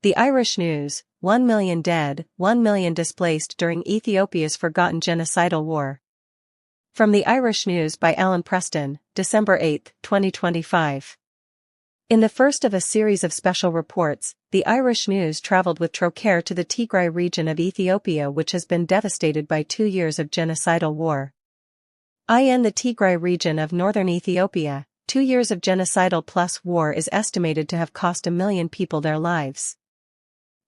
The Irish News: 1 million dead, 1 million displaced during Ethiopia's forgotten genocidal war. From the Irish News by Allan Preston, December 8, 2025. In the first of a series of special reports, the Irish News travelled with Trócaire to the Tigray region of Ethiopia, which has been devastated by 2 years of genocidal war. In the Tigray region of northern Ethiopia, 2 years of genocidal plus war is estimated to have cost 1 million people their lives.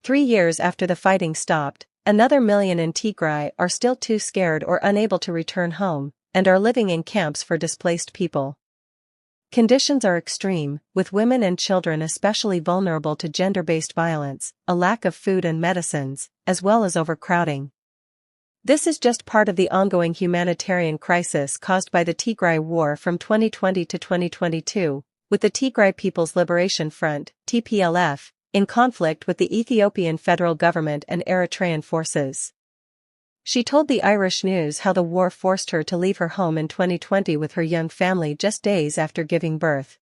3 years after the fighting stopped, another million in Tigray are still too scared or unable to return home, and are living in camps for displaced people. Conditions are extreme, with women and children especially vulnerable to gender-based violence, a lack of food and medicines, as well as overcrowding. This is just part of the ongoing humanitarian crisis caused by the Tigray War from 2020 to 2022, with the Tigray People's Liberation Front, TPLF, in conflict with the Ethiopian federal government and Eritrean forces. She told the Irish News how the war forced her to leave her home in 2020 with her young family just days after giving birth.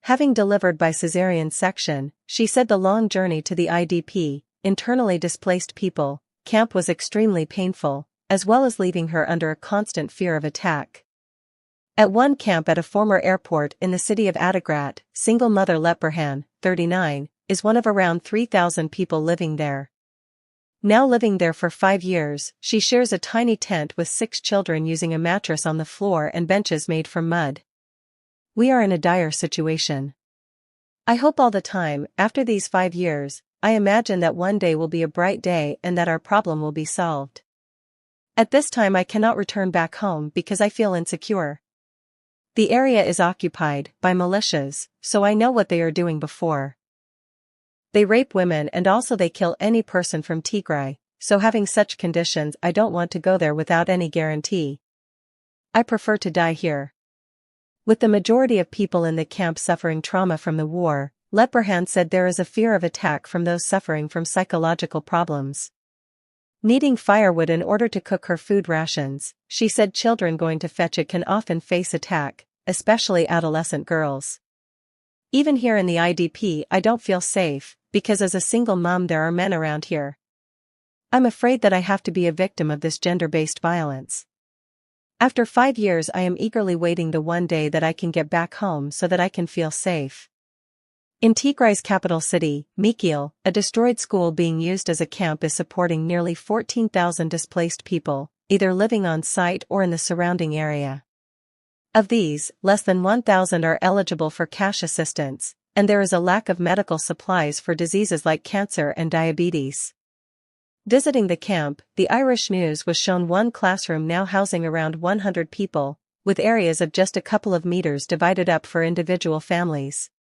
Having delivered by caesarean section, she said the long journey to the IDP, internally displaced people, camp was extremely painful, as well as leaving her under a constant fear of attack. At one camp at a former airport in the city of Tigray, single mother Leperhan, 39, is one of around 3,000 people living there. Now living there for 5 years, she shares a tiny tent with 6 children using a mattress on the floor and benches made from mud. We are in a dire situation. I hope all the time, after these 5 years, I imagine that one day will be a bright day and that our problem will be solved. At this time I cannot return back home because I feel insecure. The area is occupied by militias, so I know what they are doing before. They rape women and also they kill any person from Tigray, so having such conditions I don't want to go there without any guarantee. I prefer to die here. With the majority of people in the camp suffering trauma from the war, Leperhan said there is a fear of attack from those suffering from psychological problems. Needing firewood in order to cook her food rations, she said children going to fetch it can often face attack, especially adolescent girls. Even here in the IDP I don't feel safe, because as a single mom there are men around here. I'm afraid that I have to be a victim of this gender-based violence. After 5 years I am eagerly waiting the one day that I can get back home so that I can feel safe. In Tigray's capital city, Mekelle, a destroyed school being used as a camp is supporting nearly 14,000 displaced people, either living on site or in the surrounding area. Of these, less than 1,000 are eligible for cash assistance, and there is a lack of medical supplies for diseases like cancer and diabetes. Visiting the camp, the Irish News was shown one classroom now housing around 100 people, with areas of just a couple of meters divided up for individual families.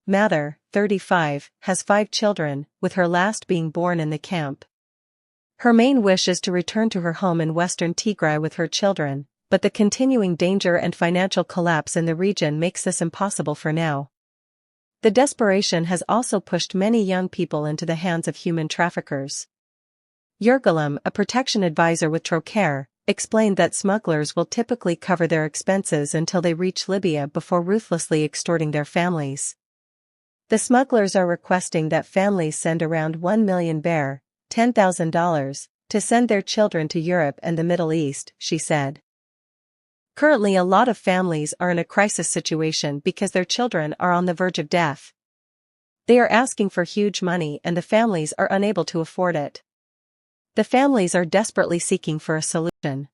Mather, 35, has 5 children, with her last being born in the camp. Her main wish is to return to her home in western Tigray with her children, but the continuing danger and financial collapse in the region makes this impossible for now. The desperation has also pushed many young people into the hands of human traffickers. Yergalam, a protection advisor with Trócaire, explained that smugglers will typically cover their expenses until they reach Libya before ruthlessly extorting their families. The smugglers are requesting that families send around 1 million bear, $10,000, to send their children to Europe and the Middle East, she said. Currently a lot of families are in a crisis situation because their children are on the verge of death. They are asking for huge money and the families are unable to afford it. The families are desperately seeking for a solution.